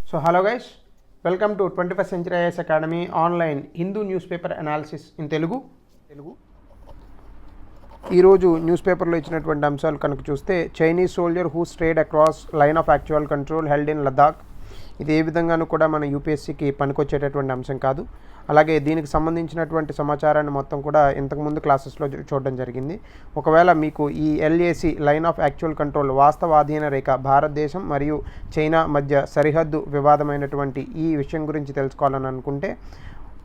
So hello guys, welcome to 21st Century IAS Academy online Hindu news paper analysis in Telugu. ఈరోజు news పేపర్లో ఇచ్చినటువంటి అంశాలు కనుక చూస్తే, Chinese soldier who strayed across line of actual control held in Ladakh. ఇది ఏ విధంగానూ కూడా మన యూపీఎస్సీకి పనికొచ్చేటటువంటి అంశం కాదు. అలాగే దీనికి సంబంధించినటువంటి సమాచారాన్ని మొత్తం కూడా ఇంతకుముందు క్లాసెస్లో చూడడం జరిగింది. ఒకవేళ మీకు ఈ LAC line of actual control వాస్తవాధీన రేఖ భారతదేశం మరియు చైనా మధ్య సరిహద్దు వివాదమైనటువంటి ఈ విషయం గురించి తెలుసుకోవాలని అనుకుంటే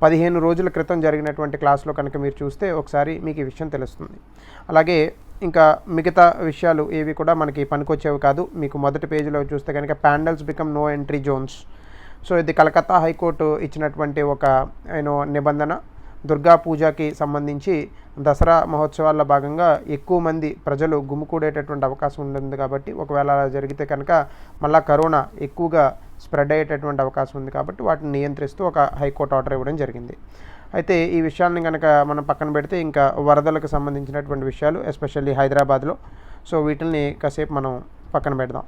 15 రోజుల క్రితం జరిగినటువంటి క్లాస్లో కనుక మీరు చూస్తే ఒకసారి మీకు ఈ విషయం తెలుస్తుంది. అలాగే ఇంకా మిగతా విషయాలు ఏవి కూడా మనకి పనికొచ్చేవి కాదు. మీకు మొదటి పేజీలో చూస్తే కనుక pandals become no entry zones. So ఇది కలకత్తా హైకోర్టు ఇచ్చినటువంటి ఒక నిబంధన. దుర్గా పూజకి సంబంధించి దసరా మహోత్సవాల్లో భాగంగా ఎక్కువ మంది ప్రజలు గుమికూడేటటువంటి అవకాశం ఉంటుంది. కాబట్టి ఒకవేళ అలా జరిగితే కనుక మళ్ళీ కరోనా ఎక్కువగా స్ప్రెడ్ అయ్యేటటువంటి అవకాశం ఉంది. కాబట్టి వాటిని నియంత్రిస్తూ ఒక హైకోర్టు ఆర్డర్ ఇవ్వడం జరిగింది. అయితే ఈ విషయాన్ని కనుక మనం పక్కన పెడితే ఇంకా వరదలకు సంబంధించినటువంటి విషయాలు, ఎస్పెషల్లీ హైదరాబాద్లో, సో వీటిని కాసేపు మనం పక్కన పెడదాం.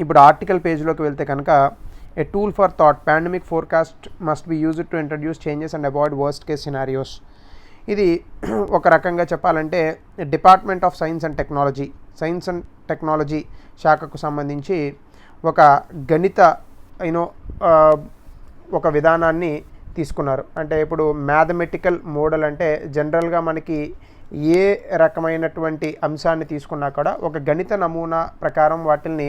ఇప్పుడు ఆర్టికల్ పేజ్లోకి వెళ్తే కనుక, a tool for thought, pandemic forecast must be used to introduce changes and avoid worst case scenarios. ఇది ఒక రకంగా చెప్పాలంటే department of science and technology శాఖకు సంబంధించి ఒక గణిత ఒక విధానాన్ని తీసుకున్నారు. అంటే ఇప్పుడు మ్యాథమెటికల్ మోడల్ అంటే జనరల్గా మనకి ఏ రకమైనటువంటి అంశాన్ని తీసుకున్నా కూడా ఒక గణిత నమూనా ప్రకారం వాటిని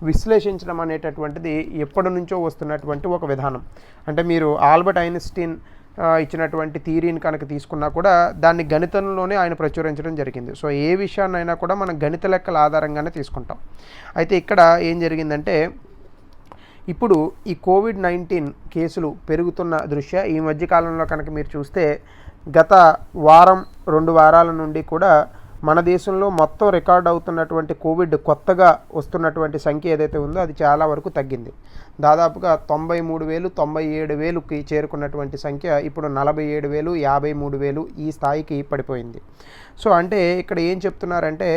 విశ్లేషించడం అనేటటువంటిది ఎప్పటి నుంచో వస్తున్నటువంటి ఒక విధానం. అంటే మీరు ఆల్బర్ట్ ఐన్స్టీన్ ఇచ్చినటువంటి థియరీని కనుక తీసుకున్నా కూడా దాన్ని గణితంలోనే ఆయన ప్రచురించడం జరిగింది. సో ఏ విషయాన్నైనా కూడా మనం గణిత లెక్కల ఆధారంగానే తీసుకుంటాం. అయితే ఇక్కడ ఏం జరిగిందంటే, ఇప్పుడు ఈ కోవిడ్-19 కేసులు పెరుగుతున్న దృష్ట్యా ఈ మధ్యకాలంలో కనుక మీరు చూస్తే గత వారం 2 వారాల నుండి కూడా మన దేశంలో మొత్తం రికార్డ్ అవుతున్నటువంటి కోవిడ్ కొత్తగా వస్తున్నటువంటి సంఖ్య ఏదైతే ఉందో అది చాలా వరకు తగ్గింది. దాదాపుగా 93,000 97,000కి చేరుకున్నటువంటి సంఖ్య ఇప్పుడు 47,000 53,000 ఈ స్థాయికి పడిపోయింది. సో అంటే ఇక్కడ ఏం చెప్తున్నారంటే,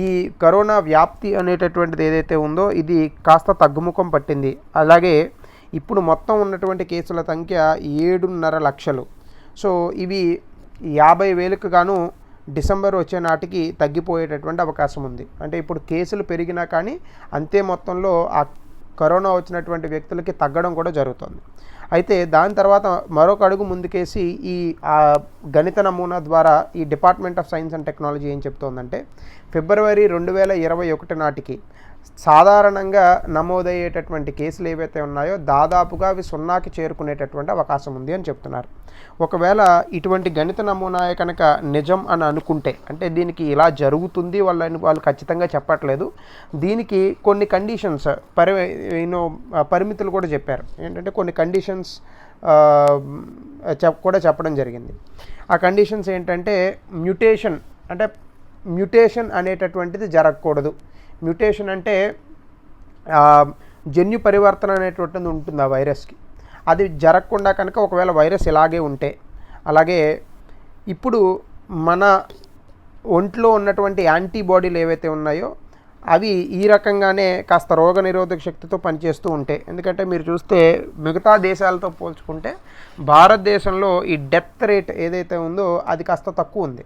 ఈ కరోనా వ్యాప్తి అనేటటువంటిది ఏదైతే ఉందో ఇది కాస్త తగ్గుముఖం పట్టింది. అలాగే ఇప్పుడు మొత్తం ఉన్నటువంటి కేసుల సంఖ్య 7.5 లక్షలు. సో ఇవి 50,000కు గాను డిసెంబర్ వచ్చే నాటికి తగ్గిపోయేటటువంటి అవకాశం ఉంది. అంటే ఇప్పుడు కేసులు పెరిగినా కానీ అంతే మొత్తంలో ఆ కరోనా వచ్చినటువంటి వ్యక్తులకి తగ్గడం కూడా జరుగుతుంది. అయితే దాని తర్వాత మరొక అడుగు ముందుకేసి ఈ గణిత నమూనా ద్వారా ఈ department of science and technology ఏం చెప్తోందంటే, ఫిబ్రవరి 2021 నాటికి సాధారణంగా నమోదయ్యేటటువంటి కేసులు ఏవైతే ఉన్నాయో దాదాపుగా అవి 0కి చేరుకునేటటువంటి అవకాశం ఉంది అని చెప్తున్నారు. ఒకవేళ ఇటువంటి గణిత నమూనా కనుక నిజం అని అనుకుంటే, అంటే దీనికి ఇలా జరుగుతుంది వాళ్ళు ఖచ్చితంగా చెప్పట్లేదు, దీనికి కొన్ని కండిషన్స్ పరిమితులు కూడా చెప్పారు. ఏంటంటే కొన్ని కండిషన్స్ కూడా చెప్పడం జరిగింది. ఆ కండిషన్స్ ఏంటంటే, మ్యుటేషన్ అనేటటువంటిది జరగకూడదు. మ్యుటేషన్ అంటే జన్యు పరివర్తన అనేటువంటిది ఉంటుంది ఆ వైరస్కి. అది జరగకుండా కనుక ఒకవేళ వైరస్ ఇలాగే ఉంటే, అలాగే ఇప్పుడు మన ఒంట్లో ఉన్నటువంటి యాంటీబాడీలు ఏవైతే ఉన్నాయో అవి ఈ రకంగానే కాస్త రోగనిరోధక శక్తితో పనిచేస్తూ ఉంటాయి. ఎందుకంటే మీరు చూస్తే మిగతా దేశాలతో పోల్చుకుంటే భారతదేశంలో ఈ డెత్ రేట్ ఏదైతే ఉందో అది కాస్త తక్కువ ఉంది.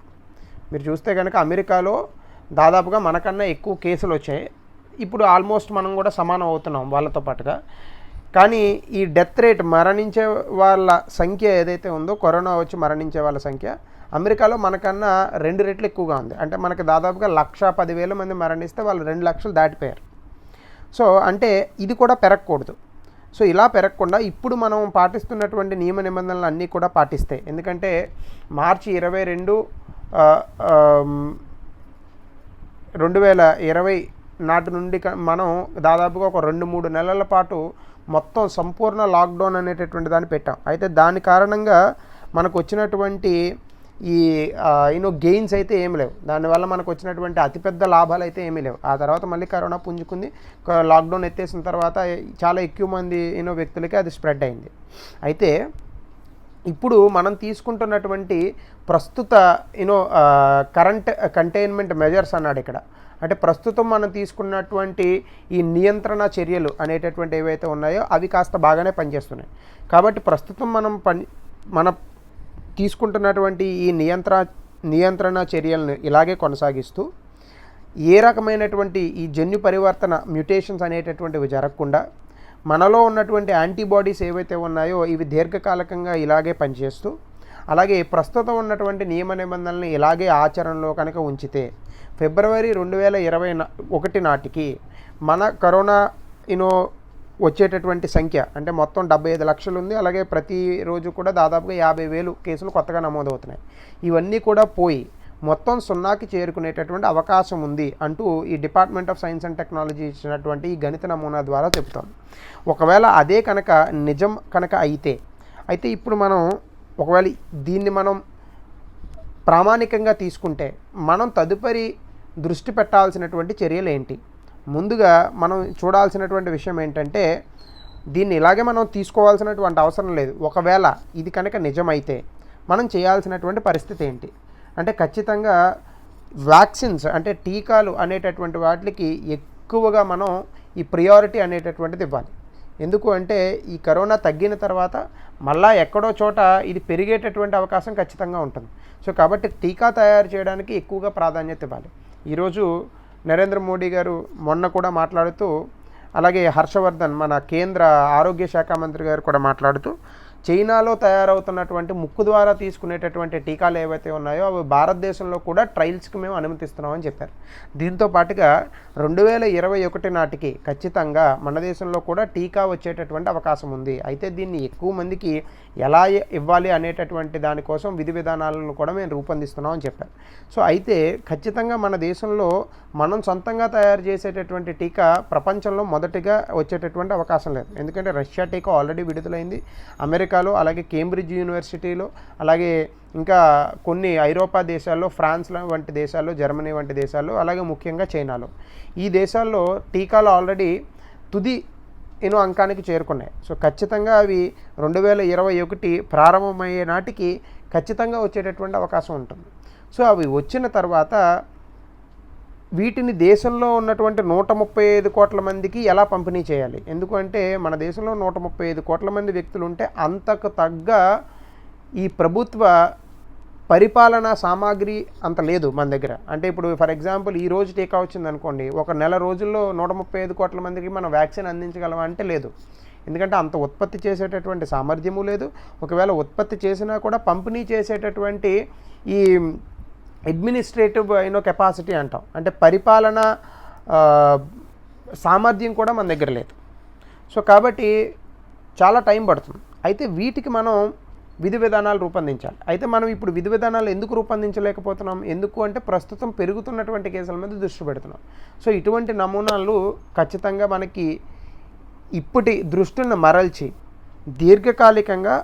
మీరు చూస్తే కనుక అమెరికాలో దాదాపుగా మనకన్నా ఎక్కువ కేసులు వచ్చాయి. ఇప్పుడు ఆల్మోస్ట్ మనం కూడా సమానం అవుతున్నాం వాళ్ళతో పాటుగా. కానీ ఈ డెత్ రేట్, మరణించే వాళ్ళ సంఖ్య ఏదైతే ఉందో, కరోనా వచ్చి మరణించే వాళ్ళ సంఖ్య అమెరికాలో మనకన్నా 2 రెట్లు ఎక్కువగా ఉంది. అంటే మనకు దాదాపుగా 1,10,000 మంది మరణిస్తే వాళ్ళు 2 లక్షలు దాటిపోయారు. సో అంటే ఇది కూడా పెరగకూడదు. సో ఇలా పెరగకుండా ఇప్పుడు మనం పాటిస్తున్నటువంటి నియమ నిబంధనలు అన్నీ కూడా పాటిస్తాయి. ఎందుకంటే మార్చి 22, 2020 నాటి నుండి మనం దాదాపుగా ఒక 2-3 నెలల పాటు మొత్తం సంపూర్ణ లాక్డౌన్ అనేటటువంటి దాన్ని పెట్టాం. అయితే దాని కారణంగా మనకు వచ్చినటువంటి ఈ గెయిన్స్ అయితే ఏమి లేవు. దానివల్ల మనకు వచ్చినటువంటి అతిపెద్ద లాభాలు అయితే ఏమీ లేవు. ఆ తర్వాత మళ్ళీ కరోనా పుంజుకుంది. లాక్డౌన్ ఎత్తేసిన తర్వాత చాలా ఎక్కువ మంది వ్యక్తులకి అది స్ప్రెడ్ అయింది. అయితే ఇప్పుడు మనం తీసుకుంటున్నటువంటి ప్రస్తుత కరెంట్ కంటైన్మెంట్ మెజర్స్ అన్నాడు ఇక్కడ. అంటే ప్రస్తుతం మనం తీసుకున్నటువంటి ఈ నియంత్రణ చర్యలు అనేటటువంటి ఏవైతే ఉన్నాయో అవి కాస్త బాగానే పనిచేస్తున్నాయి. కాబట్టి ప్రస్తుతం మన తీసుకుంటున్నటువంటి ఈ నియంత్రణ చర్యలను ఇలాగే కొనసాగిస్తూ ఏ రకమైనటువంటి ఈ జన్యు పరివర్తన మ్యుటేషన్స్ అనేటటువంటివి జరగకుండా మనలో ఉన్నటువంటి యాంటీబాడీస్ ఏవైతే ఉన్నాయో ఇవి దీర్ఘకాలికంగా ఇలాగే పనిచేస్తూ, అలాగే ప్రస్తుతం ఉన్నటువంటి నియమ నిబంధనలను ఇలాగే ఆచరణలో కనుక ఉంచితే ఫిబ్రవరి 2021 నాటికి మన కరోనా వచ్చేటటువంటి సంఖ్య అంటే మొత్తం 75 లక్షలు ఉంది. అలాగే ప్రతిరోజు కూడా దాదాపుగా 50,000 కేసులు కొత్తగా నమోదవుతున్నాయి. ఇవన్నీ కూడా పోయి మొత్తం 0కి చేరుకునేటటువంటి అవకాశం ఉంది అంటూ ఈ department of science and technology ఇచ్చినటువంటి ఈ గణిత నమూనా ద్వారా చెప్తాం. ఒకవేళ అదే కనుక నిజం కనుక అయితే ఇప్పుడు మనం ఒకవేళ దీన్ని మనం ప్రామాణికంగా తీసుకుంటే మనం తదుపరి దృష్టి పెట్టాల్సినటువంటి చర్యలు ఏంటి? ముందుగా మనం చూడాల్సినటువంటి విషయం ఏంటంటే దీన్ని ఇలాగే మనం తీసుకోవాల్సినటువంటి అవసరం లేదు. ఒకవేళ ఇది కనుక నిజమైతే మనం చేయాల్సినటువంటి పరిస్థితి ఏంటి అంటే ఖచ్చితంగా వ్యాక్సిన్స్ అంటే టీకాలు అనేటటువంటి వాటికి ఎక్కువగా మనం ఈ ప్రియారిటీ అనేటటువంటిది ఇవ్వాలి. ఎందుకు అంటే ఈ కరోనా తగ్గిన తర్వాత మళ్ళా ఎక్కడో చోట ఇది పెరిగేటటువంటి అవకాశం ఖచ్చితంగా ఉంటుంది. సో కాబట్టి టీకా తయారు చేయడానికి ఎక్కువగా ప్రాధాన్యత ఇవ్వాలి. ఈరోజు నరేంద్ర మోడీ గారు మొన్న కూడా మాట్లాడుతూ, అలాగే హర్షవర్ధన్ మన కేంద్ర ఆరోగ్య శాఖ మంత్రి గారు కూడా మాట్లాడుతూ చైనాలో తయారవుతున్నటువంటి ముక్కు ద్వారా తీసుకునేటటువంటి టీకాలు ఏవైతే ఉన్నాయో అవి భారతదేశంలో కూడా ట్రయల్స్కి మేము అనుమతిస్తున్నామని చెప్పారు. దీంతో పాటుగా 2021 నాటికి ఖచ్చితంగా మన దేశంలో కూడా టీకా వచ్చేటటువంటి అవకాశం ఉంది. అయితే దీన్ని ఎక్కువ మందికి ఎలా ఇవ్వాలి అనేటటువంటి దానికోసం విధి విధానాలను కూడా మేము రూపొందిస్తున్నామని చెప్పారు. సో అయితే ఖచ్చితంగా మన దేశంలో మనం సొంతంగా తయారు చేసేటటువంటి టీకా ప్రపంచంలో మొదటిగా వచ్చేటటువంటి అవకాశం లేదు. ఎందుకంటే రష్యా టీకా ఆల్రెడీ విడుదలైంది. అమెరికాలో, అలాగే కేంబ్రిడ్జ్ యూనివర్సిటీలో, అలాగే ఇంకా కొన్ని ఐరోపా దేశాల్లో, ఫ్రాన్స్ వంటి దేశాల్లో, జర్మనీ వంటి దేశాల్లో, అలాగే ముఖ్యంగా చైనాలో ఈ దేశాల్లో టీకాలు ఆల్రెడీ తుది అంకానికి చేరుకున్నాయి. సో ఖచ్చితంగా అవి 2021 ప్రారంభమయ్యే నాటికి ఖచ్చితంగా వచ్చేటటువంటి అవకాశం ఉంటుంది. సో అవి వచ్చిన తర్వాత వీటిని దేశంలో ఉన్నటువంటి 135 కోట్ల మందికి ఎలా పంపిణీ చేయాలి? ఎందుకంటే మన దేశంలో 135 కోట్ల మంది వ్యక్తులు ఉంటే అంతకు తగ్గ ఈ ప్రభుత్వ పరిపాలనా సామాగ్రి అంత లేదు మన దగ్గర. అంటే ఇప్పుడు ఫర్ ఎగ్జాంపుల్ ఈ రోజు టీకా వచ్చిందనుకోండి, ఒక నెల రోజుల్లో 135 కోట్ల మందికి మనం వ్యాక్సిన్ అందించగలమా అంటే లేదు. ఎందుకంటే అంత ఉత్పత్తి చేసేటటువంటి సామర్థ్యము లేదు. ఒకవేళ ఉత్పత్తి చేసినా కూడా పంపిణీ చేసేటటువంటి ఈ అడ్మినిస్ట్రేటివ్ కెపాసిటీ అంటాం, అంటే పరిపాలన సామర్థ్యం కూడా మన దగ్గర లేదు. సో కాబట్టి చాలా టైం పడుతుంది. అయితే వీటికి మనం విధి విధానాలు రూపొందించాలి. అయితే మనం ఇప్పుడు విధి విధానాలు ఎందుకు రూపొందించలేకపోతున్నాం? ఎందుకు అంటే ప్రస్తుతం పెరుగుతున్నటువంటి కేసుల మీద దృష్టి పెడుతున్నాం. సో ఇటువంటి నమూనాలు ఖచ్చితంగా మనకి ఇప్పటి దృష్టిని మరల్చి దీర్ఘకాలికంగా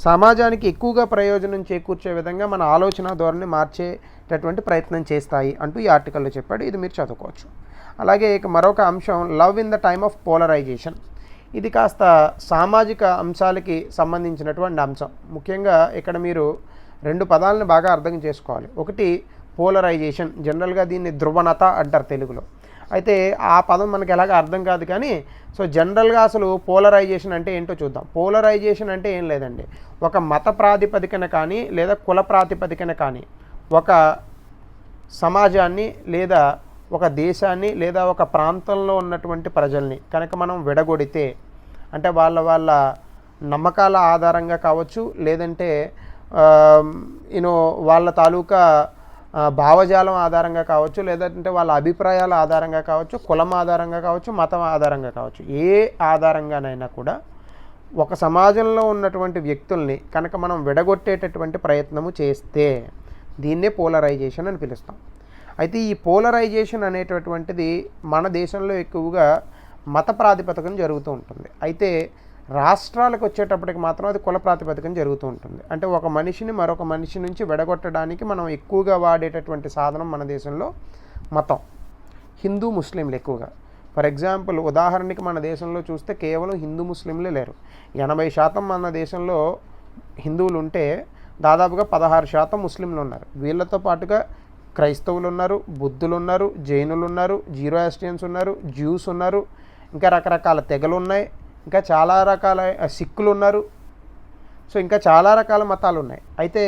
సమాజానికి ఎక్కువగా ప్రయోజనం చేకూర్చే విధంగా మన ఆలోచన ధోరణి మార్చేటటువంటి ప్రయత్నం చేస్తాయి అంటూ ఈ ఆర్టికల్లో చెప్పాడు. ఇది మీరు చదువుకోవచ్చు. అలాగే ఇక మరొక అంశం love in the time of polarization. ఇది కాస్త సామాజిక అంశాలకి సంబంధించినటువంటి అంశం. ముఖ్యంగా ఇక్కడ మీరు 2 పదాలను బాగా అర్థం చేసుకోవాలి. ఒకటి పోలరైజేషన్, జనరల్గా దీన్ని ధ్రువణత అంటారు తెలుగులో. అయితే ఆ పదం మనకి ఎలాగ అర్థం కాదు కానీ సో జనరల్గా అసలు పోలరైజేషన్ అంటే ఏంటో చూద్దాం. పోలరైజేషన్ అంటే ఏం లేదండి, ఒక మత ప్రాతిపదికన కానీ లేదా కుల ప్రాతిపదికన కానీ ఒక సమాజాన్ని లేదా ఒక దేశాన్ని లేదా ఒక ప్రాంతంలో ఉన్నటువంటి ప్రజల్ని కనుక మనం విడగొడితే, అంటే వాళ్ళ నమ్మకాల ఆధారంగా కావచ్చు, లేదంటే వాళ్ళ తాలూకా భావజాలం ఆధారంగా కావచ్చు, లేదంటే వాళ్ళ అభిప్రాయాల ఆధారంగా కావచ్చు, కులం ఆధారంగా కావచ్చు, మతం ఆధారంగా కావచ్చు, ఏ ఆధారంగానైనా కూడా ఒక సమాజంలో ఉన్నటువంటి వ్యక్తుల్ని కనుక మనం విడగొట్టేటటువంటి ప్రయత్నము చేస్తే దీన్నే పోలరైజేషన్ అని పిలుస్తాం. అయితే ఈ పోలరైజేషన్ అనేటటువంటిది మన దేశంలో ఎక్కువగా మత ప్రాతిపదికన జరుగుతూ ఉంటుంది. అయితే రాష్ట్రాలకు వచ్చేటప్పటికి మాత్రం అది కుల ప్రాతిపదికన జరుగుతూ ఉంటుంది. అంటే ఒక మనిషిని మరొక మనిషి నుంచి విడగొట్టడానికి మనం ఎక్కువగా వాడేటటువంటి సాధనం మన దేశంలో మతం. హిందూ ముస్లింలు ఎక్కువగా. ఫర్ ఎగ్జాంపుల్ ఉదాహరణకి మన దేశంలో చూస్తే కేవలం హిందూ ముస్లింలే లేరు. 80% మన దేశంలో హిందువులు ఉంటే దాదాపుగా 16% ముస్లింలు ఉన్నారు. వీళ్ళతో పాటుగా క్రైస్తవులు ఉన్నారు, బుద్ధులు ఉన్నారు, జైనులు ఉన్నారు, జీరోయాస్ట్రియన్స్ ఉన్నారు, జ్యూస్ ఉన్నారు, ఇంకా రకరకాల తెగలు ఉన్నాయి, ఇంకా చాలా రకాల సిక్కులు ఉన్నారు. సో ఇంకా చాలా రకాల మతాలు ఉన్నాయి. అయితే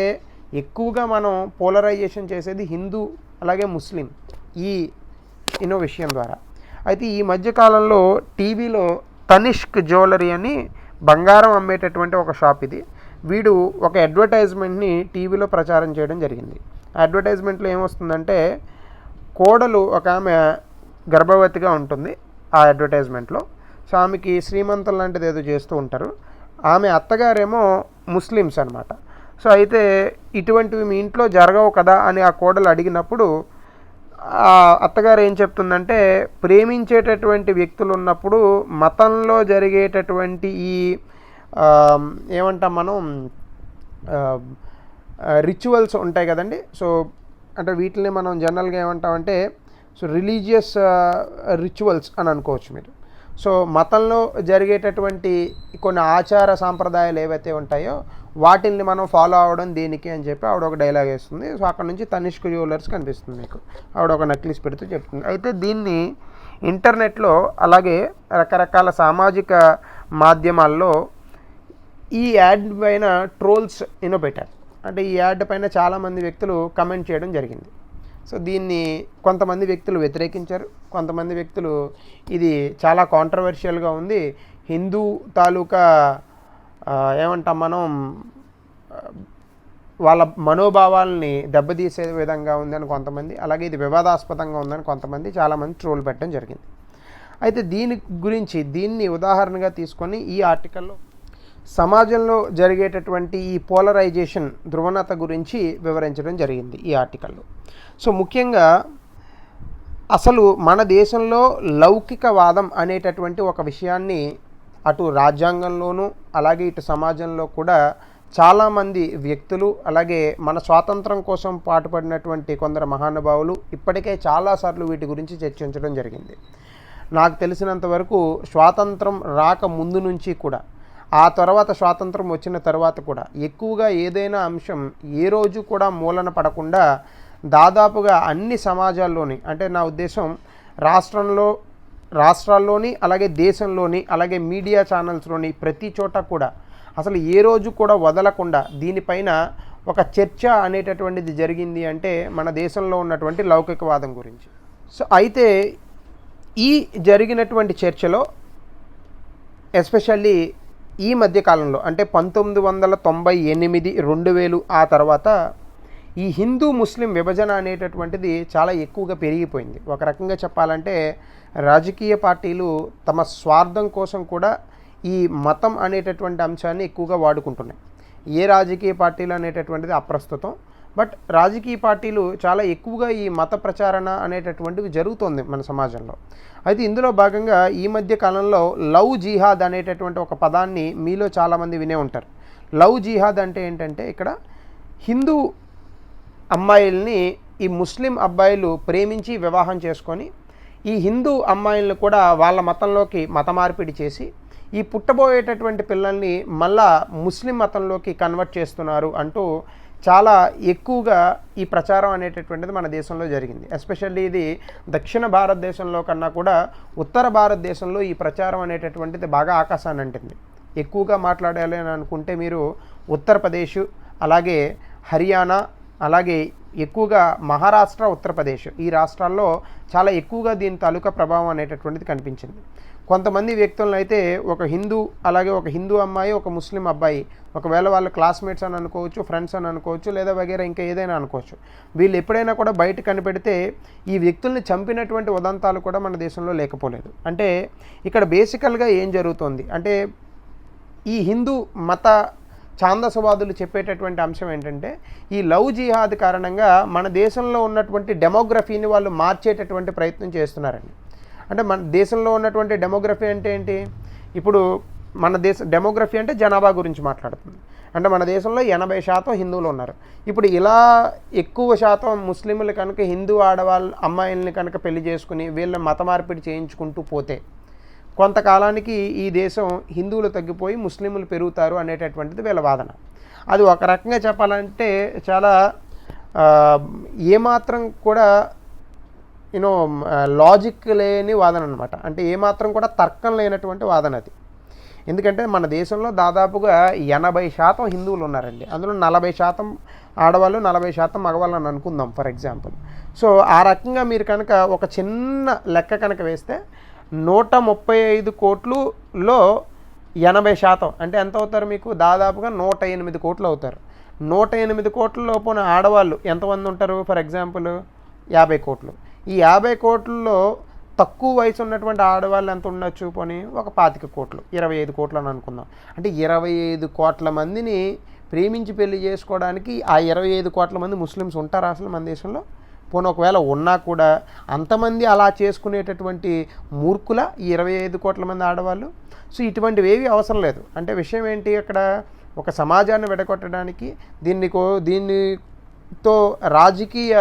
ఎక్కువగా మనం పోలరైజేషన్ చేసేది హిందూ అలాగే ముస్లిం ఈ విషయం ద్వారా. అయితే ఈ మధ్యకాలంలో టీవీలో తనిష్క్ జ్యువెలరీ అని బంగారం అమ్మేటటువంటి ఒక షాప్ ఇది. వీడు ఒక అడ్వర్టైజ్మెంట్ని టీవీలో ప్రచారం చేయడం జరిగింది. ఆ అడ్వర్టైజ్మెంట్లో ఏమొస్తుందంటే, కోడలు ఒక ఆమె గర్భవతిగా ఉంటుంది ఆ అడ్వర్టైజ్మెంట్లో. సో ఆమెకి శ్రీమంతం లాంటిది ఏదో చేస్తూ ఉంటారు. ఆమె అత్తగారేమో ముస్లిమ్స్ అనమాట. సో అయితే ఇటువంటివి మీ ఇంట్లో జరగవు కదా అని ఆ కోడలు అడిగినప్పుడు ఆ అత్తగారు ఏం చెప్తుందంటే, ప్రేమించేటటువంటి వ్యక్తులు ఉన్నప్పుడు మతంలో జరిగేటటువంటి ఈ ఏమంటాం మనం రిచువల్స్ ఉంటాయి కదండి. సో అంటే వీటిని మనం జనరల్గా ఏమంటామంటే రిలీజియస్ రిచువల్స్ అని అనుకోవచ్చు మీరు. సో మతంలో జరిగేటటువంటి కొన్ని ఆచార సాంప్రదాయాలు ఏవైతే ఉంటాయో వాటిల్ని మనం ఫాలో అవ్వడం దేనికి అని చెప్పి ఆవిడ ఒక డైలాగ్ వేస్తుంది. సో అక్కడ నుంచి తనిష్క్ జ్యువెలర్స్ కనిపిస్తుంది మీకు. ఆవిడ ఒక నెక్లెస్ పెడుతూ చెప్తుంది. అయితే దీన్ని ఇంటర్నెట్లో అలాగే రకరకాల సామాజిక మాధ్యమాల్లో ఈ యాడ్ పైన ట్రోల్స్ పెట్టారు. అంటే ఈ యాడ్ పైన చాలామంది వ్యక్తులు కమెంట్ చేయడం జరిగింది. సో దీన్ని కొంతమంది వ్యక్తులు వ్యతిరేకించారు, కొంతమంది వ్యక్తులు ఇది చాలా కాంట్రవర్షియల్గా ఉంది, హిందూ తాలూకా ఏమంటాం మనం వాళ్ళ మనోభావాల్ని దెబ్బతీసే విధంగా ఉందని కొంతమంది, అలాగే ఇది వివాదాస్పదంగా ఉందని కొంతమంది, చాలామంది ట్రోల్ పెట్టడం జరిగింది. అయితే దీన్ని ఉదాహరణగా తీసుకొని ఈ ఆర్టికల్లో సమాజంలో జరిగేటటువంటి ఈ పోలరైజేషన్ ధ్రువణత గురించి వివరించడం జరిగింది ఈ ఆర్టికల్లో. సో ముఖ్యంగా అసలు మన దేశంలో లౌకికవాదం అనేటటువంటి ఒక విషయాన్ని అటు రాజ్యాంగంలోనూ అలాగే ఇటు సమాజంలో కూడా చాలామంది వ్యక్తులు అలాగే మన స్వాతంత్రం కోసం పాటుపడినటువంటి కొందరు మహానుభావులు ఇప్పటికే చాలాసార్లు వీటి గురించి చర్చించడం జరిగింది. నాకు తెలిసినంత వరకు స్వాతంత్రం రాక ముందు నుంచి కూడా, ఆ తర్వాత స్వాతంత్రం వచ్చిన తర్వాత కూడా ఎక్కువగా ఏదైనా అంశం ఏ రోజు కూడా మూలన పడకుండా దాదాపుగా అన్ని సమాజాల్లోని, అంటే నా ఉద్దేశం రాష్ట్రాల్లోని అలాగే దేశంలోని అలాగే మీడియా ఛానల్స్లోని ప్రతి చోట కూడా అసలు ఏ రోజు కూడా వదలకుండా దీనిపైన ఒక చర్చ అనేటటువంటిది జరిగింది అంటే మన దేశంలో ఉన్నటువంటి లౌకికవాదం గురించి. సో అయితే ఈ జరిగినటువంటి చర్చలో ఎస్పెషల్లీ ఈ మధ్యకాలంలో అంటే 1998, 2000 ఆ తర్వాత ఈ హిందూ ముస్లిం విభజన అనేటటువంటిది చాలా ఎక్కువగా పెరిగిపోయింది. ఒక రకంగా చెప్పాలంటే రాజకీయ పార్టీలు తమ స్వార్థం కోసం కూడా ఈ మతం అనేటటువంటి అంశాన్ని ఎక్కువగా వాడుకుంటున్నాయి. ఏ రాజకీయ పార్టీలు అనేటటువంటిది అప్రస్తుతం, బట్ రాజకీయ పార్టీలు చాలా ఎక్కువగా ఈ మత ప్రచారణ అనేటటువంటివి జరుగుతుంది మన సమాజంలో. అయితే ఇందులో భాగంగా ఈ మధ్య కాలంలో లవ్ జిహాద్ అనేటటువంటి ఒక పదాన్ని మీలో చాలామంది వినే ఉంటారు. లవ్ జిహాద్ అంటే ఏంటంటే, ఇక్కడ హిందూ అమ్మాయిల్ని ఈ ముస్లిం అబ్బాయిలు ప్రేమించి వివాహం చేసుకొని ఈ హిందూ అమ్మాయిలను కూడా వాళ్ళ మతంలోకి మత మార్పిడి చేసి ఈ పుట్టబోయేటటువంటి పిల్లల్ని మళ్ళా ముస్లిం మతంలోకి కన్వర్ట్ చేస్తున్నారు అంటూ చాలా ఎక్కువగా ఈ ప్రచారం అనేటటువంటిది మన దేశంలో జరిగింది. ఎస్పెషల్లీ ఇది దక్షిణ భారతదేశంలో కన్నా కూడా ఉత్తర భారతదేశంలో ఈ ప్రచారం అనేటటువంటిది బాగా ఆకాశాన్ని అంటింది. ఎక్కువగా మాట్లాడాలి అని అనుకుంటే మీరు ఉత్తరప్రదేశ్, అలాగే హర్యానా, అలాగే ఎక్కువగా మహారాష్ట్ర, ఉత్తరప్రదేశ్ ఈ రాష్ట్రాల్లో చాలా ఎక్కువగా దీని తాలూకా ప్రభావం అనేటటువంటిది కనిపించింది. కొంతమంది వ్యక్తులను అయితే ఒక హిందూ అలాగే ఒక హిందూ అమ్మాయి, ఒక ముస్లిం అబ్బాయి, ఒకవేళ వాళ్ళు క్లాస్మేట్స్ అని అనుకోవచ్చు, ఫ్రెండ్స్ అని అనుకోవచ్చు, లేదా వగేరా ఇంకా ఏదైనా అనుకోవచ్చు, వీళ్ళు ఎప్పుడైనా కూడా బయట కనిపెడితే ఈ వ్యక్తుల్ని చంపినటువంటి ఉదంతాలు కూడా మన దేశంలో లేకపోలేదు. అంటే ఇక్కడ బేసికల్గా ఏం జరుగుతుంది అంటే, ఈ హిందూ మత ఛాందసవాదులు చెప్పేటటువంటి అంశం ఏంటంటే, ఈ లవ్ జిహాద్ కారణంగా మన దేశంలో ఉన్నటువంటి డెమోగ్రఫీని వాళ్ళు మార్చేటటువంటి ప్రయత్నం చేస్తున్నారండి. అంటే మన దేశంలో ఉన్నటువంటి డెమోగ్రఫీ అంటే ఏంటి? ఇప్పుడు మన డెమోగ్రఫీ అంటే జనాభా గురించి మాట్లాడుతుంది. అంటే మన దేశంలో 80% హిందువులు ఉన్నారు. ఇప్పుడు ఇలా ఎక్కువ శాతం ముస్లింలు కనుక హిందూ అమ్మాయిల్ని కనుక పెళ్లి చేసుకుని వీళ్ళ మత మార్పిడి చేయించుకుంటూ పోతే కొంతకాలానికి ఈ దేశం హిందువులు తగ్గిపోయి ముస్లింలు పెరుగుతారు అనేటటువంటిది వీళ్ళ వాదన. అది ఒక రకంగా చెప్పాలంటే చాలా ఏమాత్రం కూడా యూనో లాజిక్ లేని వాదన అనమాట. అంటే ఏమాత్రం కూడా తర్కం లేనటువంటి వాదన అది. ఎందుకంటే మన దేశంలో దాదాపుగా 80% హిందువులు ఉన్నారండి. అందులో 40% ఆడవాళ్ళు, 40% మగవాళ్ళు అని అనుకుందాం ఫర్ ఎగ్జాంపుల్. సో ఆ రకంగా మీరు కనుక ఒక చిన్న లెక్క కనుక వేస్తే 135 కోట్లులో 80% అంటే ఎంత అవుతారు మీకు? దాదాపుగా 108 కోట్లు అవుతారు. 108 కోట్ల లోపున ఆడవాళ్ళు ఎంతమంది ఉంటారు? ఫర్ ఎగ్జాంపుల్ 50 కోట్లు. ఈ 50 కోట్లలో తక్కువ వయసు ఉన్నటువంటి ఆడవాళ్ళు ఎంత ఉండొచ్చు? పోనీ ఒక 25 కోట్లు, 25 కోట్లు అని అనుకుందాం. అంటే 25 కోట్ల మందిని ప్రేమించి పెళ్లి చేసుకోవడానికి ఆ 25 కోట్ల మంది ముస్లిమ్స్ ఉంటారా అసలు మన దేశంలో? పోనీ ఒకవేళ ఉన్నా కూడా అంతమంది అలా చేసుకునేటటువంటి మూర్ఖుల ఈ 25 కోట్ల మంది ఆడవాళ్ళు? సో ఇటువంటివి ఏవి అవసరం లేదు. అంటే విషయం ఏంటి, అక్కడ ఒక సమాజాన్ని విడగొట్టడానికి దీనితో రాజకీయ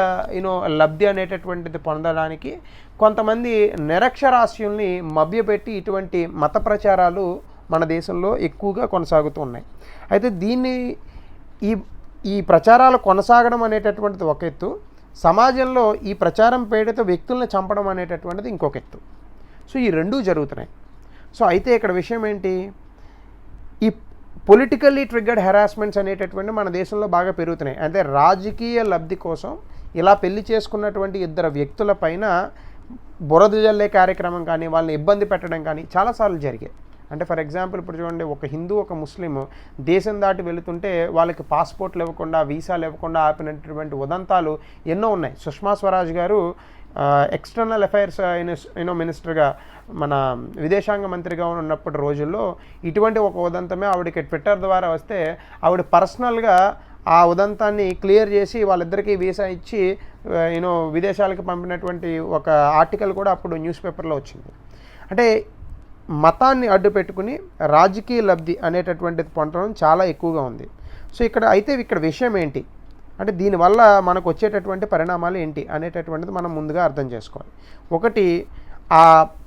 లబ్ధి అనేటటువంటిది పొందడానికి కొంతమంది నిరక్షరాస్యుల్ని మభ్యపెట్టి ఇటువంటి మత ప్రచారాలు మన దేశంలో ఎక్కువగా కొనసాగుతూ ఉన్నాయి. అయితే ఈ ప్రచారాలు కొనసాగడం అనేటటువంటిది ఒక ఎత్తు, సమాజంలో ఈ ప్రచారం పేరుతో వ్యక్తులను చంపడం అనేటటువంటిది ఇంకొక ఎత్తు. సో ఈ రెండూ జరుగుతున్నాయి. సో అయితే ఇక్కడ విషయం ఏంటి, ఈ పొలిటికల్లీ ట్రిగ్గర్డ్ హెరాస్మెంట్స్ అనేటటువంటి మన దేశంలో బాగా పెరుగుతున్నాయి. అంటే రాజకీయ లబ్ధి కోసం ఇలా పెళ్లి చేసుకున్నటువంటి ఇద్దరు వ్యక్తుల పైన బురద జల్లే కార్యక్రమం కానీ, వాళ్ళని ఇబ్బంది పెట్టడం కానీ చాలాసార్లు జరిగాయి. అంటే ఫర్ ఎగ్జాంపుల్ ఇప్పుడు చూడండి, ఒక హిందూ ఒక ముస్లిం దేశం దాటి వెళుతుంటే వాళ్ళకి పాస్పోర్ట్లు ఇవ్వకుండా, వీసాలు ఇవ్వకుండా ఆపినటువంటి ఉదంతాలు ఎన్నో ఉన్నాయి. సుష్మా స్వరాజ్ గారు ఎక్స్టర్నల్ అఫైర్స్ మినిస్టర్గా, మన విదేశాంగ మంత్రిగా ఉన్నప్పటి రోజుల్లో ఇటువంటి ఒక ఉదంతమే ఆవిడకి ట్విట్టర్ ద్వారా వస్తే ఆవిడ పర్సనల్గా ఆ ఉదంతాన్ని క్లియర్ చేసి వాళ్ళిద్దరికీ వీసా ఇచ్చి విదేశాలకు పంపినటువంటి ఒక ఆర్టికల్ కూడా అప్పుడు న్యూస్ పేపర్లో వచ్చింది. అంటే మతాన్ని అడ్డు పెట్టుకుని రాజకీయ లబ్ధి అనేటటువంటిది పొందడం చాలా ఎక్కువగా ఉంది. సో ఇక్కడ విషయం ఏంటి అంటే, దీనివల్ల మనకు వచ్చేటటువంటి పరిణామాలు ఏంటి అనేటటువంటిది మనం ముందుగా అర్థం చేసుకోవాలి. ఒకటి, ఆ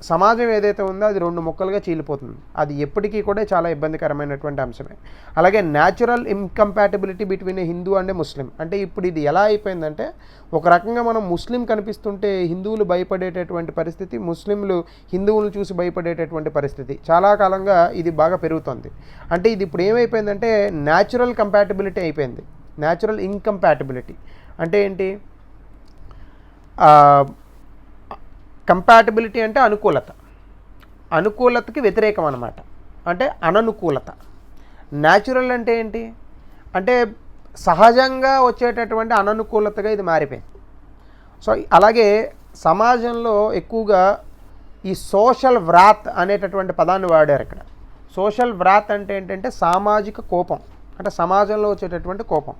సమాజం ఏదైతే ఉందో అది 2 ముక్కలుగా చీలిపోతుంది. అది ఎప్పటికీ కూడా చాలా ఇబ్బందికరమైనటువంటి అంశమే. అలాగే natural incompatibility between a Hindu and a Muslim. అంటే ఇప్పుడు ఇది ఎలా అయిపోయిందంటే, ఒక రకంగా మనం ముస్లిం కనిపిస్తుంటే హిందువులు భయపడేటటువంటి పరిస్థితి, ముస్లింలు హిందువులను చూసి భయపడేటటువంటి పరిస్థితి చాలా కాలంగా ఇది బాగా పెరుగుతుంది. అంటే ఇది ఇప్పుడు ఏమైపోయిందంటే న్యాచురల్ కంపాటబిలిటీ అయిపోయింది. న్యాచురల్ ఇంకంపాటబిలిటీ అంటే ఏంటి? కంపాటబిలిటీ అంటే అనుకూలతకి వ్యతిరేకం అన్నమాట. అంటే అననుకూలత. న్యాచురల్ అంటే ఏంటి అంటే సహజంగా వచ్చేటటువంటి అననుకూలతగా ఇది మారిపోయింది. సో అలాగే సమాజంలో ఎక్కువగా ఈ సోషల్ వ్రాత్ అనేటటువంటి పదాన్ని వాడారు ఇక్కడ. సోషల్ వ్రాత్ అంటే ఏంటంటే సామాజిక కోపం, అంటే సమాజంలో వచ్చేటటువంటి కోపం.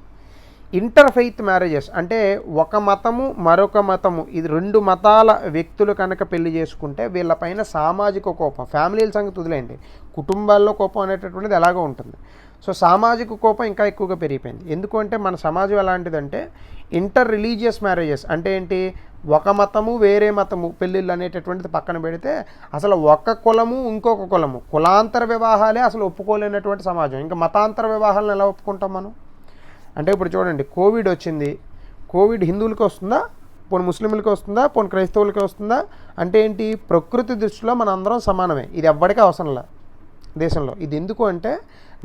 ఇంటర్ఫెయిత్ మ్యారేజెస్ అంటే ఒక మతము మరొక మతము, ఇది 2 మతాల వ్యక్తులు కనుక పెళ్లి చేసుకుంటే వీళ్ళపైన సామాజిక కోపం, ఫ్యామిలీల సంగతి వదిలేయండి, కుటుంబాల్లో కోపం అనేటటువంటిది ఎలాగో ఉంటుంది. సో సామాజిక కోపం ఇంకా ఎక్కువగా పెరిగిపోయింది. ఎందుకంటే మన సమాజం ఎలాంటిదంటే ఇంటర్ రిలీజియస్ మ్యారేజెస్ అంటే ఏంటి, ఒక మతము వేరే మతము పెళ్ళిళ్ళు అనేటటువంటిది పక్కన పెడితే అసలు ఒక కులము ఇంకొక కులము, కులాంతర వివాహాలే అసలు ఒప్పుకోలేనటువంటి సమాజం. ఇంకా మతాంతర వివాహాలను ఎలా ఒప్పుకుంటాం మనం? అంటే ఇప్పుడు చూడండి, కోవిడ్ వచ్చింది, కోవిడ్ హిందువులకి వస్తుందా, పోనీ ముస్లింలకి వస్తుందా, పోనీ క్రైస్తవులకి వస్తుందా? అంటే ఏంటి, ప్రకృతి దృష్టిలో మన అందరం సమానమే, ఇది ఎవ్వడికి అవసరంలా దేశంలో. ఇది ఎందుకు అంటే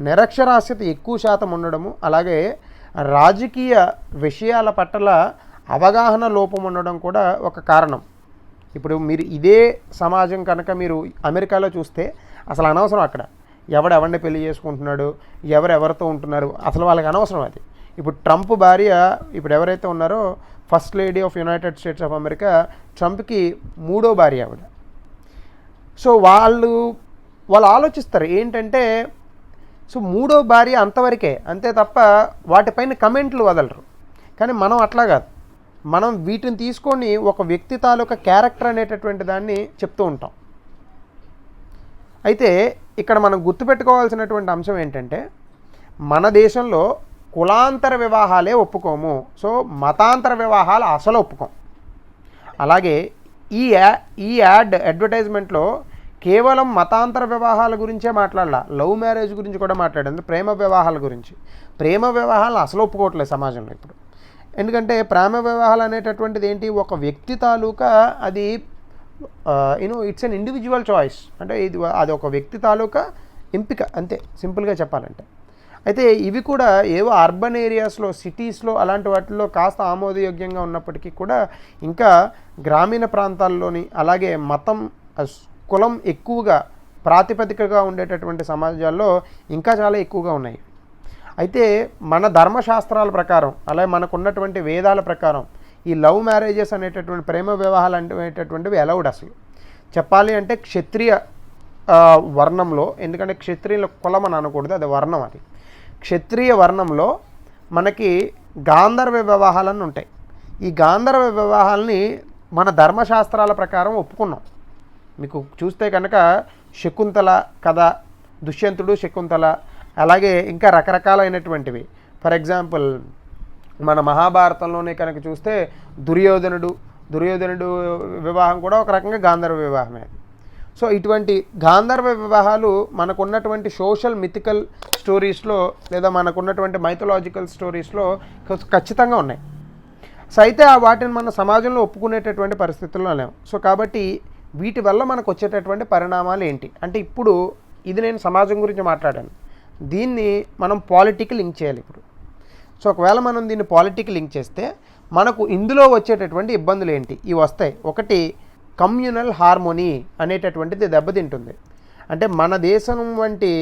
నిరక్షరాస్యత ఎక్కువ శాతం ఉండడము, అలాగే రాజకీయ విషయాల పట్ల అవగాహన లోపం ఉండడం కూడా ఒక కారణం. ఇప్పుడు మీరు ఇదే సమాజం కనుక మీరు అమెరికాలో చూస్తే అసలు అనవసరం, అక్కడ ఎవరిని పెళ్లి చేసుకుంటున్నాడు, ఎవరెవరితో ఉంటున్నారు, అసలు వాళ్ళకి అనవసరం అది. ఇప్పుడు ట్రంప్ భార్య, ఇప్పుడు ఎవరైతే ఉన్నారో first lady of United States of America, ట్రంప్కి 3వ భార్య ఆవిడ. సో వాళ్ళు ఆలోచిస్తారు ఏంటంటే, సో 3వ భార్య అంతవరకే, అంతే తప్ప వాటిపైన కమెంట్లు వదలరు. కానీ మనం అట్లా కాదు, మనం వీటిని తీసుకొని ఒక వ్యక్తి తాలూకా క్యారెక్టర్ అనేటటువంటి దాన్ని చెప్తూ ఉంటాం. అయితే ఇక్కడ మనం గుర్తుపెట్టుకోవాల్సినటువంటి అంశం ఏంటంటే, మన దేశంలో కులాంతర వివాహాలే ఒప్పుకోము, సో మతాంతర వివాహాలు అసలు ఒప్పుకోం. అలాగే ఈ అడ్వర్టైజ్మెంట్లో కేవలం మతాంతర వివాహాల గురించే మాట్లాడాల, లవ్ మ్యారేజ్ గురించి కూడా మాట్లాడింది, ప్రేమ వివాహాల గురించి. ప్రేమ వివాహాలు అసలు ఒప్పుకోవట్లేదు సమాజంలో ఇప్పుడు. ఎందుకంటే ప్రేమ వివాహాలు అనేటటువంటిది ఏంటి, ఒక వ్యక్తి తాలూకా అది ఇట్స్ అన్ ఇండివిజువల్ చాయిస్. అంటే అది ఒక వ్యక్తి తాలూకా ఎంపిక అంతే, సింపుల్గా చెప్పాలంటే. అయితే ఇవి కూడా ఏవో అర్బన్ ఏరియాస్లో, సిటీస్లో అలాంటి వాటిల్లో కాస్త ఆమోదయోగ్యంగా ఉన్నప్పటికీ కూడా ఇంకా గ్రామీణ ప్రాంతాల్లోని, అలాగే మతం, కులం ఎక్కువగా ప్రాతిపదికగా ఉండేటటువంటి సమాజాల్లో ఇంకా చాలా ఎక్కువగా ఉన్నాయి. అయితే మన ధర్మశాస్త్రాల ప్రకారం, అలాగే మనకున్నటువంటి వేదాల ప్రకారం ఈ లవ్ మ్యారేజెస్ అనేటటువంటి, ప్రేమ వివాహాలు అనేటటువంటివి అలౌడ్. అసలు చెప్పాలి అంటే క్షత్రియ వర్ణంలో, ఎందుకంటే క్షత్రియుల కులం అని అనకూడదు, అది వర్ణం. అది క్షత్రియ వర్ణంలో మనకి గాంధర్వ వివాహాలని ఉంటాయి. ఈ గాంధర్వ వివాహాలని మన ధర్మశాస్త్రాల ప్రకారం ఒప్పుకున్నాం. మీకు చూస్తే కనుక శకుంతల కథ, దుష్యంతుడు శకుంతల, అలాగే ఇంకా రకరకాలైనటువంటివి. ఫర్ ఎగ్జాంపుల్ మన మహాభారతంలోనే కనుక చూస్తే దుర్యోధనుడు వివాహం కూడా ఒక రకంగా గాంధర్వ వివాహమే. సో ఇటువంటి గాంధర్వ వివాహాలు మనకున్నటువంటి సోషల్ మిథికల్ స్టోరీస్లో లేదా మనకున్నటువంటి మైథలాజికల్ స్టోరీస్లో ఖచ్చితంగా ఉన్నాయి. సో అయితే వాటిని మన సమాజంలో ఒప్పుకునేటటువంటి పరిస్థితుల్లో లేవు. సో కాబట్టి వీటి వల్ల మనకు వచ్చేటటువంటి పరిణామాలు ఏంటి అంటే, ఇప్పుడు ఇది నేను సమాజం గురించి మాట్లాడాను, దీన్ని మనం పాలిటిక్కి లింక్ చేయాలి ఇప్పుడు. సో ఒకవేళ మనం దీన్ని పాలిటిక్కి లింక్ చేస్తే మనకు ఇందులో వచ్చేటటువంటి ఇబ్బందులు ఏంటి, ఇవి వస్తాయి. ఒకటి, కమ్యూనల్ హార్మోనీ అనేటటువంటిది దెబ్బతింటుంది. అంటే మన దేశం వంటి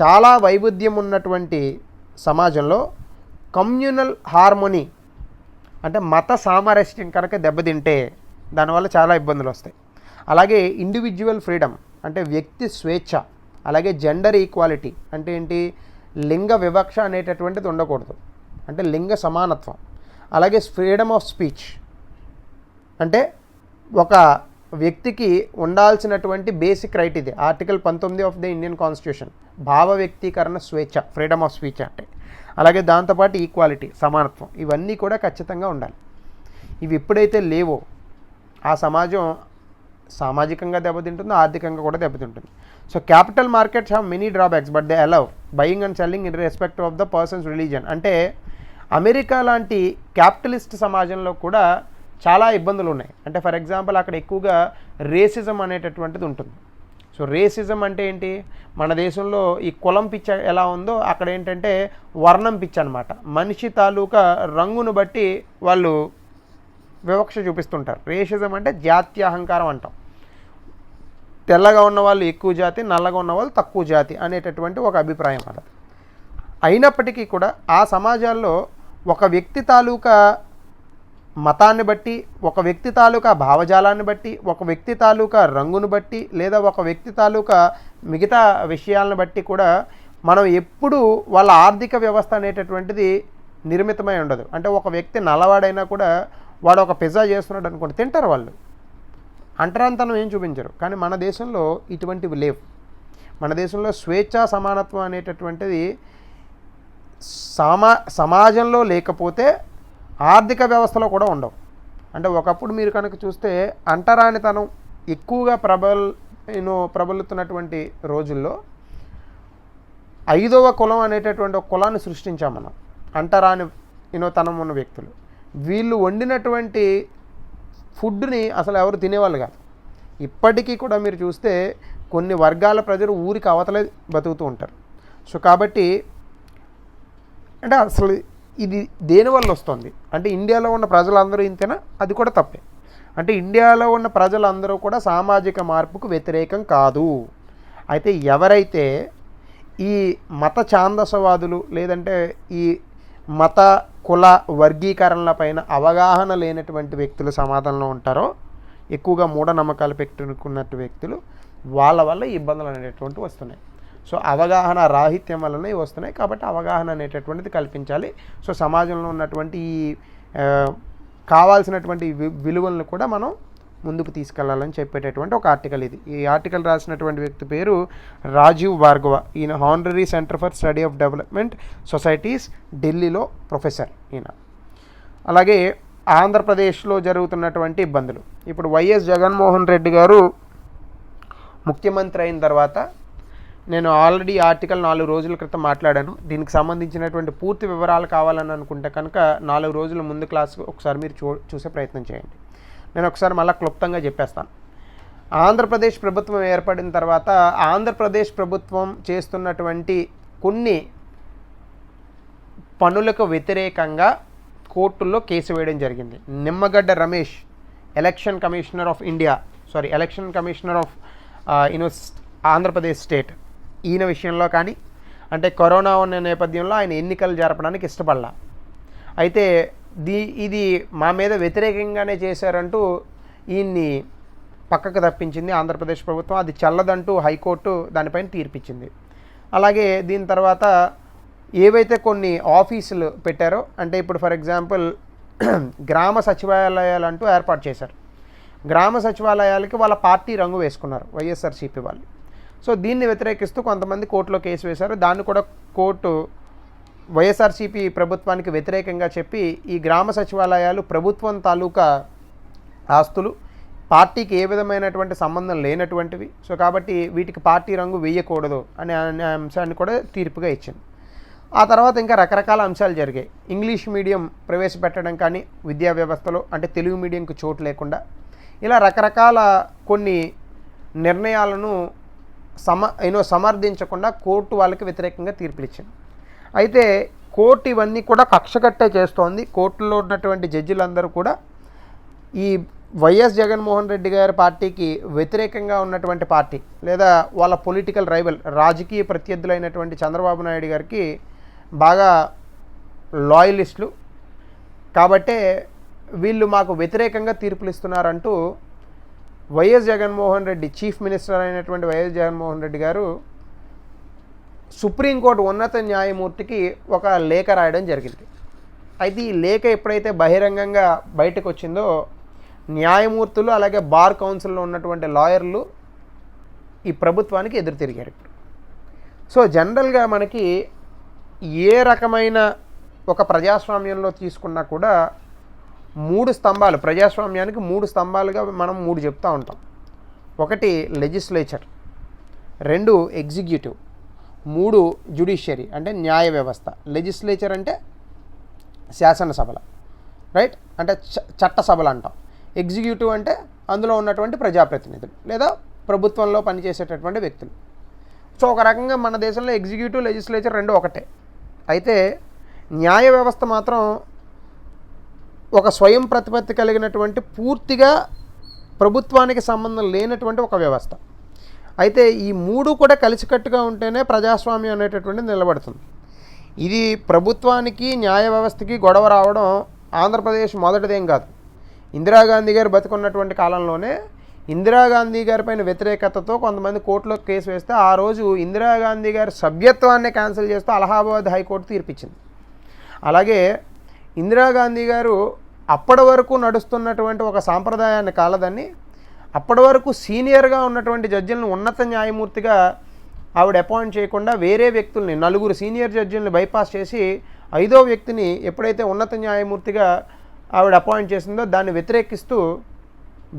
చాలా వైవిధ్యం ఉన్నటువంటి సమాజంలో కమ్యూనల్ హార్మోనీ అంటే మత సామరస్యం కనుక దెబ్బతింటే దానివల్ల చాలా ఇబ్బందులు వస్తాయి. అలాగే ఇండివిజువల్ ఫ్రీడమ్ అంటే వ్యక్తి స్వేచ్ఛ, అలాగే జెండర్ ఈక్వాలిటీ అంటే ఏంటి, లింగ వివక్ష అనేటటువంటిది ఉండకూడదు, అంటే లింగ సమానత్వం. అలాగే ఫ్రీడమ్ ఆఫ్ స్పీచ్ అంటే ఒక వ్యక్తికి ఉండాల్సినటువంటి బేసిక్ రైట్ ఇది, article 19 of the Indian constitution, భావ వ్యక్తీకరణ స్వేచ్ఛ, ఫ్రీడమ్ ఆఫ్ స్పీచ్ అంటే. అలాగే దాంతోపాటు ఈక్వాలిటీ, సమానత్వం, ఇవన్నీ కూడా ఖచ్చితంగా ఉండాలి. ఇవి ఎప్పుడైతే లేవో ఆ సమాజం సామాజికంగా దెబ్బతింటుందో, ఆర్థికంగా కూడా దెబ్బతింటుంది. So capital markets have many drawbacks but they allow buying and selling in respect of the persons religion. అంటే అమెరికా లాంటి క్యాపిటలిస్ట్ సమాజంలో కూడా చాలా ఇబ్బందులు ఉన్నాయి. అంటే ఫర్ ఎగ్జాంపుల్ అక్కడ ఎక్కువగా రేసిజం అనేటటువంటిది ఉంటుంది. సో రేసిజం అంటే ఏంటి, మన దేశంలో ఈ కులం పిచ్చ ఎలా ఉందో అక్కడ ఏంటంటే వర్ణం పిచ్చ అనమాట. మనిషి తాలూకా రంగును బట్టి వాళ్ళు వివక్ష చూపిస్తుంటారు. రేసిజం అంటే జాత్యహంకారం అంటాం. తెల్లగా ఉన్న వాళ్ళు ఎక్కువ జాతి, నల్లగా ఉన్న వాళ్ళు తక్కువ జాతి అనేటటువంటి ఒక అభిప్రాయం అలా. అయినప్పటికీ కూడా ఆ సమాజాల్లో ఒక వ్యక్తి తాలూకా మతాన్ని బట్టి, ఒక వ్యక్తి తాలూకా భావజాలాన్ని బట్టి, ఒక వ్యక్తి తాలూకా రంగును బట్టి, లేదా ఒక వ్యక్తి తాలూకా మిగతా విషయాలను బట్టి కూడా మనం ఎప్పుడూ వాళ్ళ ఆర్థిక వ్యవస్థ అనేటటువంటిది నిర్మితమై ఉండదు. అంటే ఒక వ్యక్తి నల్లవాడైనా కూడా వాడు ఒక పిజ్జా చేస్తున్నాడు అనుకోండి, తింటారు వాళ్ళు, అంటరాంతనం ఏం చూపించరు. కానీ మన దేశంలో ఇటువంటివి లేవు. మన దేశంలో స్వేచ్ఛా సమానత్వం అనేటటువంటిది సమాజంలో లేకపోతే ఆర్థిక వ్యవస్థలో కూడా ఉండవు. అంటే ఒకప్పుడు మీరు కనుక చూస్తే అంటరానితనం ఎక్కువగా ప్రబలుతున్నటువంటి రోజుల్లో 5వ కులం అనేటటువంటి ఒక కులాన్ని సృష్టించాం మనం. అంటరాని తనం ఉన్న వ్యక్తులు, వీళ్ళు వండినటువంటి ఫుడ్ని అసలు ఎవరు తినేవాళ్ళు కాదు. ఇప్పటికీ కూడా మీరు చూస్తే కొన్ని వర్గాల ప్రజలు ఊరికి అవతలే బతుకుతూ ఉంటారు. సో కాబట్టి అంటే అసలు ఇది దేనివల్ల వస్తుంది అంటే, ఇండియాలో ఉన్న ప్రజలందరూ ఇంతేనా, అది కూడా తప్పే. అంటే ఇండియాలో ఉన్న ప్రజలందరూ కూడా సామాజిక మార్పుకు వ్యతిరేకం కాదు. అయితే ఎవరైతే ఈ మత ఛాందసవాదులు లేదంటే ఈ మత కుల వర్గీకరణల పైన అవగాహన లేనటువంటి వ్యక్తులు సమాజంలో ఉంటారో, ఎక్కువగా మూఢనమ్మకాలు పెట్టుకున్నట్టు వ్యక్తులు, వాళ్ళ వల్ల ఇబ్బందులు అనేటటువంటివి వస్తున్నాయి. సో అవగాహన రాహిత్యం వల్లనే వస్తున్నాయి. కాబట్టి అవగాహన అనేటటువంటిది కల్పించాలి. సో సమాజంలో ఉన్నటువంటి ఈ కావాల్సినటువంటి విలువలను కూడా మనం ముందుకు తీసుకెళ్లాలని చెప్పేటటువంటి ఒక ఆర్టికల్ ఇది. ఈ ఆర్టికల్ రాసినటువంటి వ్యక్తి పేరు రాజీవ్ భార్గవ. ఈయన honorary centre for study of development societies, ఢిల్లీలో ప్రొఫెసర్ ఈయన. అలాగే ఆంధ్రప్రదేశ్లో జరుగుతున్నటువంటి ఇబ్బందులు. ఇప్పుడు వైఎస్ జగన్మోహన్ రెడ్డి గారు ముఖ్యమంత్రి అయిన తర్వాత నేను ఆల్రెడీ ఆర్టికల్ 4 రోజుల క్రితం మాట్లాడాను. దీనికి సంబంధించినటువంటి పూర్తి వివరాలు కావాలని అనుకుంటే కనుక 4 రోజుల ముందు క్లాస్ ఒకసారి మీరు చూసే ప్రయత్నం చేయండి. నేను ఒకసారి మళ్ళీ క్లుప్తంగా చెప్పేస్తాను. ఆంధ్రప్రదేశ్ ప్రభుత్వం ఏర్పడిన తర్వాత ఆంధ్రప్రదేశ్ ప్రభుత్వం చేస్తున్నటువంటి కొన్ని పనులకు వ్యతిరేకంగా కోర్టుల్లో కేసు వేయడం జరిగింది. Nimmagadda Ramesh election commissioner of Andhra Pradesh state, ఈయన విషయంలో కానీ అంటే కరోనా ఉన్న నేపథ్యంలో ఆయన ఎన్నికలు జరపడానికి ఇష్టపడలా. అయితే ఇది మా మీద వ్యతిరేకంగానే చేశారంటూ ఈయన్ని పక్కకు తప్పించింది ఆంధ్రప్రదేశ్ ప్రభుత్వం. అది చల్లదంటూ హైకోర్టు దానిపైన తీర్పిచ్చింది. అలాగే దీని తర్వాత ఏవైతే కొన్ని ఆఫీసులు పెట్టారో, అంటే ఇప్పుడు ఫర్ ఎగ్జాంపుల్ గ్రామ సచివాలయాలు అంటూ ఏర్పాటు చేశారు. గ్రామ సచివాలయాలకి వాళ్ళ పార్టీ రంగు వేసుకున్నారు వైఎస్ఆర్సీపీ వాళ్ళు. సో దీన్ని వ్యతిరేకిస్తూ కొంతమంది కోర్టులో కేసు వేశారు. దాన్ని కూడా కోర్టు వైఎస్ఆర్సీపీ ప్రభుత్వానికి వ్యతిరేకంగా చెప్పి ఈ గ్రామ సచివాలయాలు ప్రభుత్వం తాలూకా ఆస్తులు, పార్టీకి ఏ విధమైనటువంటి సంబంధం లేనటువంటివి, సో కాబట్టి వీటికి పార్టీ రంగు వేయకూడదు అనే అంశాన్ని కూడా తీర్పుగా ఇచ్చింది. ఆ తర్వాత ఇంకా రకరకాల అంశాలు జరిగాయి. ఇంగ్లీష్ మీడియం ప్రవేశపెట్టడం కానీ విద్యా వ్యవస్థలో, అంటే తెలుగు మీడియంకు చోటు లేకుండా, ఇలా రకరకాల కొన్ని నిర్ణయాలను సమర్థించకుండా కోర్టు వాళ్ళకి వ్యతిరేకంగా తీర్పులు ఇచ్చింది. అయితే కోర్టు ఇవన్నీ కూడా కక్షకట్టే చేస్తోంది. కోర్టులో ఉన్నటువంటి జడ్జిలందరూ కూడా ఈ వైఎస్ జగన్మోహన్ రెడ్డి గారి పార్టీకి వ్యతిరేకంగా ఉన్నటువంటి పార్టీ లేదా వాళ్ళ పొలిటికల్ రైవల్ రాజకీయ ప్రత్యర్థులైనటువంటి చంద్రబాబు నాయుడు గారికి బాగా లాయలిస్టులు కాబట్టే వీళ్ళు మాకు వ్యతిరేకంగా తీర్పులు ఇస్తున్నారంటూ వైఎస్ జగన్మోహన్ రెడ్డి, చీఫ్ మినిస్టర్ అయినటువంటి వైఎస్ జగన్మోహన్ రెడ్డి గారు సుప్రీంకోర్టు ఉన్నత న్యాయమూర్తికి ఒక లేఖ రాయడం జరిగింది. అయితే ఈ లేఖ ఎప్పుడైతే బహిరంగంగా బయటకు వచ్చిందో న్యాయమూర్తులు అలాగే బార్ కౌన్సిల్లో ఉన్నటువంటి లాయర్లు ఈ ప్రభుత్వానికి ఎదురు తిరిగారు ఇప్పుడు. సో జనరల్గా మనకి ఏ రకమైన ఒక ప్రజాస్వామ్యంలో తీసుకున్నా కూడా 3 స్తంభాలు, ప్రజాస్వామ్యానికి 3 స్తంభాలుగా మనం 3 చెప్తూ ఉంటాం. ఒకటి లెజిస్లేచర్, 2 ఎగ్జిక్యూటివ్, 3 జ్యుడిషియరీ అంటే న్యాయ వ్యవస్థ. లెజిస్లేచర్ అంటే శాసనసభల, రైట్, అంటే చట్టసభలు అంటాం. ఎగ్జిక్యూటివ్ అంటే అందులో ఉన్నటువంటి ప్రజాప్రతినిధులు లేదా ప్రభుత్వంలో పనిచేసేటటువంటి వ్యక్తులు. సో ఒక రకంగా మన దేశంలో ఎగ్జిక్యూటివ్, లెజిస్లేచర్ 2 ఒకటే. అయితే న్యాయ వ్యవస్థ మాత్రం ఒక స్వయం ప్రతిపత్తి కలిగినటువంటి పూర్తిగా ప్రభుత్వానికి సంబంధం లేనటువంటి ఒక వ్యవస్థ. అయితే ఈ 3 కూడా కలిసికట్టుగా ఉంటేనే ప్రజాస్వామ్యం అనేటటువంటిది నిలబడుతుంది. ఇది ప్రభుత్వానికి న్యాయ వ్యవస్థకి గొడవ రావడం ఆంధ్రప్రదేశ్ మొదటిదేం కాదు. ఇందిరాగాంధీ గారు బతుకున్నటువంటి కాలంలోనే ఇందిరాగాంధీ గారి పైన వ్యతిరేకతతో కొంతమంది కోర్టులో కేసు వేస్తే ఆ రోజు ఇందిరాగాంధీ గారి సభ్యత్వాన్ని క్యాన్సిల్ చేస్తూ అలహాబాద్ హైకోర్టు తీర్పిచ్చింది. అలాగే ఇందిరాగాంధీ గారు అప్పటి వరకు నడుస్తున్నటువంటి ఒక సాంప్రదాయాన్ని కాలదని అప్పటి వరకు సీనియర్గా ఉన్నటువంటి జడ్జిలను ఉన్నత న్యాయమూర్తిగా ఆవిడ అపాయింట్ చేయకుండా వేరే వ్యక్తుల్ని 4 సీనియర్ జడ్జిలను బైపాస్ చేసి 5వ వ్యక్తిని ఎప్పుడైతే ఉన్నత న్యాయమూర్తిగా ఆవిడ అపాయింట్ చేసిందో దాన్ని వ్యతిరేకిస్తూ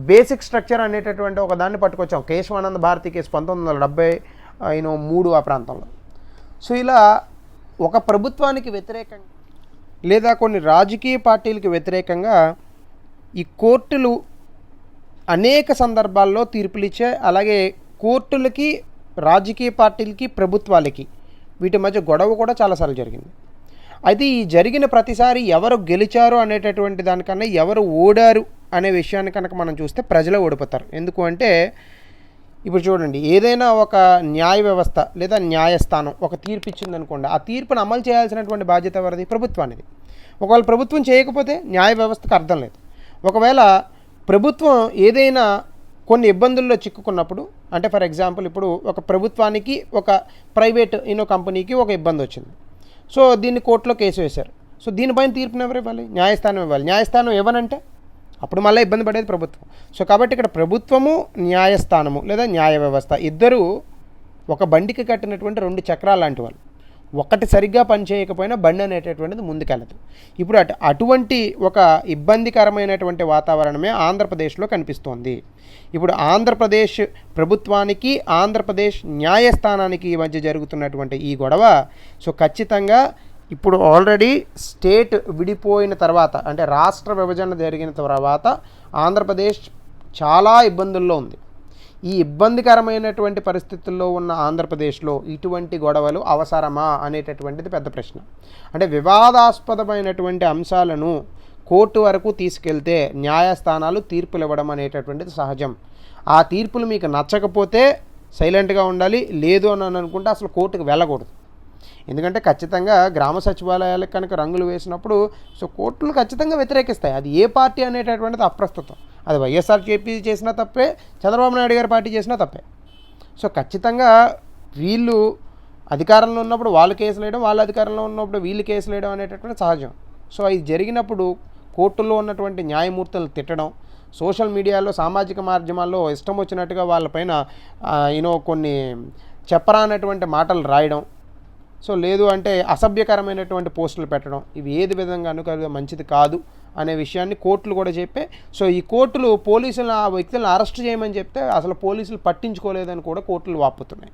బేసిక్ స్ట్రక్చర్ అనేటటువంటి ఒక దాన్ని పట్టుకొచ్చాం. కేశవానంద భారతి కేసు 1973 ఆ ప్రాంతంలో. సో ఇలా ఒక ప్రభుత్వానికి వ్యతిరేకంగా లేదా కొన్ని రాజకీయ పార్టీలకు వ్యతిరేకంగా ఈ కోర్టులు అనేక సందర్భాల్లో తీర్పులు ఇచ్చాయి. అలాగే కోర్టులకి, రాజకీయ పార్టీలకి, ప్రభుత్వాలకి వీటి మధ్య గొడవ కూడా చాలాసార్లు జరిగింది. అయితే ఈ జరిగిన ప్రతిసారి ఎవరు గెలిచారు అనేటటువంటి దానికన్నా ఎవరు ఓడారు అనే విషయాన్ని కనుక మనం చూస్తే ప్రజలు ఓడిపోతారు. ఎందుకు అంటే ఇప్పుడు చూడండి, ఏదైనా ఒక న్యాయ వ్యవస్థ లేదా న్యాయస్థానం ఒక తీర్పు ఇచ్చిందనుకోండి, ఆ తీర్పును అమలు చేయాల్సినటువంటి బాధ్యత ఎవరిది? ప్రభుత్వానిది. ఒకవేళ ప్రభుత్వం చేయకపోతే న్యాయ వ్యవస్థకు అర్థం లేదు. ఒకవేళ ప్రభుత్వం ఏదైనా కొన్ని ఇబ్బందుల్లో చిక్కుకున్నప్పుడు, అంటే ఫర్ ఎగ్జాంపుల్ ఇప్పుడు ఒక ప్రభుత్వానికి ఒక ప్రైవేట్ కంపెనీకి ఒక ఇబ్బంది వచ్చింది. సో దీన్ని కోర్టులో కేసు వేశారు. సో దీనిపైన తీర్పును ఎవరు ఇవ్వాలి? న్యాయస్థానం ఇవ్వాలి. న్యాయస్థానం ఇవ్వనంటే అప్పుడు మళ్ళీ ఇబ్బంది పడేది ప్రభుత్వం. సో కాబట్టి ఇక్కడ ప్రభుత్వము, న్యాయస్థానము లేదా న్యాయ వ్యవస్థ ఇద్దరూ ఒక బండికి కట్టినటువంటి 2 చక్రాలు లాంటి వాళ్ళు. ఒకటి సరిగ్గా పనిచేయకపోయినా బండి అనేటటువంటిది ముందుకెళ్ళదు. ఇప్పుడు అటువంటి ఒక ఇబ్బందికరమైనటువంటి వాతావరణమే ఆంధ్రప్రదేశ్లో కనిపిస్తోంది. ఇప్పుడు ఆంధ్రప్రదేశ్ ప్రభుత్వానికి ఆంధ్రప్రదేశ్ న్యాయస్థానానికి ఈ మధ్య జరుగుతున్నటువంటి ఈ గొడవ సో ఖచ్చితంగా ఇప్పుడు ఆల్రెడీ స్టేట్ విడిపోయిన తర్వాత అంటే రాష్ట్ర విభజన జరిగిన తర్వాత ఆంధ్రప్రదేశ్ చాలా ఇబ్బందుల్లో ఉంది. ఈ ఇబ్బందికరమైనటువంటి పరిస్థితుల్లో ఉన్న ఆంధ్రప్రదేశ్లో ఇటువంటి గొడవలు అవసరమా అనేటటువంటిది పెద్ద ప్రశ్న. అంటే వివాదాస్పదమైనటువంటి అంశాలను కోర్టు వరకు తీసుకెళ్తే న్యాయస్థానాలు తీర్పులు ఇవ్వడం అనేటటువంటిది సహజం. ఆ తీర్పులు మీకు నచ్చకపోతే సైలెంట్గా ఉండాలి, లేదు అని అనుకుంటే అసలు కోర్టుకు వెళ్ళకూడదు. ఎందుకంటే ఖచ్చితంగా గ్రామ సచివాలయాలకు కనుక రంగులు వేసినప్పుడు సో కోర్టులు ఖచ్చితంగా వ్యతిరేకిస్తాయి. అది ఏ పార్టీ అనేటటువంటిది అప్రస్తుతం. అది వైఎస్ఆర్సీపీ చేసినా తప్పే, చంద్రబాబు నాయుడు గారి పార్టీ చేసినా తప్పే. సో ఖచ్చితంగా వీళ్ళు అధికారంలో ఉన్నప్పుడు వాళ్ళు కేసులు వేయడం, వాళ్ళ అధికారంలో ఉన్నప్పుడు వీళ్ళు కేసులు వేయడం అనేటటువంటి సహజం. సో ఇది జరిగినప్పుడు కోర్టుల్లో ఉన్నటువంటి న్యాయమూర్తులను తిట్టడం, సోషల్ మీడియాలో సామాజిక మాధ్యమాల్లో ఇష్టం వచ్చినట్టుగా వాళ్ళపైన కొన్ని చెప్పరానటువంటి మాటలు రాయడం, సో లేదు అంటే అసభ్యకరమైనటువంటి పోస్టులు పెట్టడం, ఇవి ఏది విధంగానూ మంచిది కాదు అనే విషయాన్ని కోర్టులు కూడా చెప్పే. సో ఈ కోర్టులు పోలీసులను ఆ వ్యక్తులను అరెస్ట్ చేయమని చెప్తే అసలు పోలీసులు పట్టించుకోలేదని కూడా కోర్టులు వాపుతున్నాయి.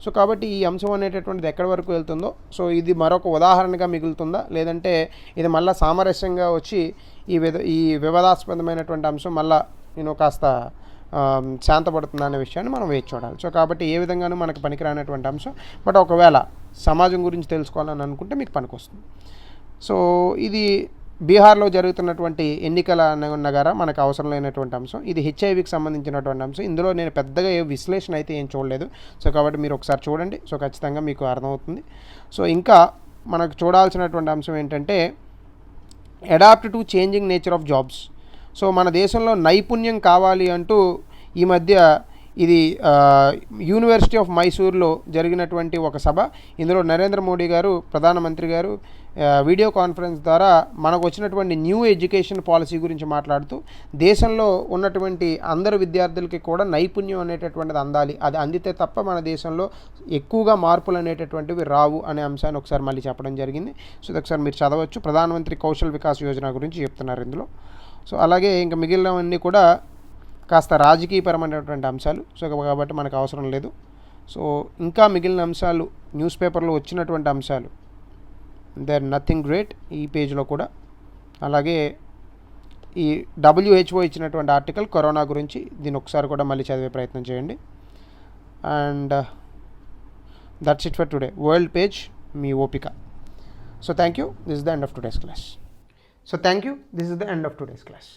సో కాబట్టి ఈ అంశం అనేటటువంటిది ఎక్కడి వరకు వెళ్తుందో, సో ఇది మరొక ఉదాహరణగా మిగులుతుందా, లేదంటే ఇది మళ్ళీ సామరస్యంగా వచ్చి ఈ వివాదాస్పదమైనటువంటి అంశం మళ్ళీ కాస్త శాంతపడుతుందా అనే విషయాన్ని మనం వేచి చూడాలి. సో కాబట్టి ఏ విధంగానూ మనకు పనికిరానటువంటి అంశం, బట్ ఒకవేళ సమాజం గురించి తెలుసుకోవాలని అనుకుంటే మీకు పనికొస్తుంది. సో ఇది బీహార్లో జరుగుతున్నటువంటి ఎన్నికల నగారా మనకు అవసరం లేనటువంటి అంశం. ఇది హెచ్ఐవికి సంబంధించినటువంటి అంశం. ఇందులో నేను పెద్దగా ఏ విశ్లేషణ అయితే ఏం చూడలేదు. సో కాబట్టి మీరు ఒకసారి చూడండి, సో ఖచ్చితంగా మీకు అర్థమవుతుంది. సో ఇంకా మనకు చూడాల్సినటువంటి అంశం ఏంటంటే adapt to changing nature of jobs. So మన దేశంలో నైపుణ్యం కావాలి అంటూ ఈ మధ్య ఇది యూనివర్సిటీ ఆఫ్ మైసూర్లో జరిగినటువంటి ఒక సభ. ఇందులో నరేంద్ర మోడీ గారు, ప్రధానమంత్రి గారు వీడియో కాన్ఫరెన్స్ ద్వారా మనకు వచ్చినటువంటి న్యూ ఎడ్యుకేషన్ పాలసీ గురించి మాట్లాడుతూ దేశంలో ఉన్నటువంటి అందరు విద్యార్థులకి కూడా నైపుణ్యం అనేటటువంటిది అందాలి, అది అందితే తప్ప మన దేశంలో ఎక్కువగా మార్పులు అనేటటువంటివి రావు అనే అంశాన్ని ఒకసారి మళ్ళీ చెప్పడం జరిగింది. సో ఇది ఒకసారి మీరు చదవచ్చు. ప్రధానమంత్రి కౌశల్ వికాస్ యోజన గురించి చెప్తున్నారు ఇందులో. సో అలాగే ఇంకా మిగిలినవన్నీ కూడా కాస్త రాజకీయపరమైనటువంటి అంశాలు. సో కాబట్టి మనకు అవసరం లేదు. సో ఇంకా మిగిలిన అంశాలు న్యూస్ పేపర్లో వచ్చినటువంటి అంశాలు దే ఆర్ నథింగ్ గ్రేట్ ఈ పేజ్లో కూడా. అలాగే ఈ WHO ఇచ్చినటువంటి ఆర్టికల్ కరోనా గురించి, దీని ఒకసారి కూడా మళ్ళీ చదివే ప్రయత్నం చేయండి. And that's it for today. World page మీ ఓపిక. So thank you. This is the end of today's class.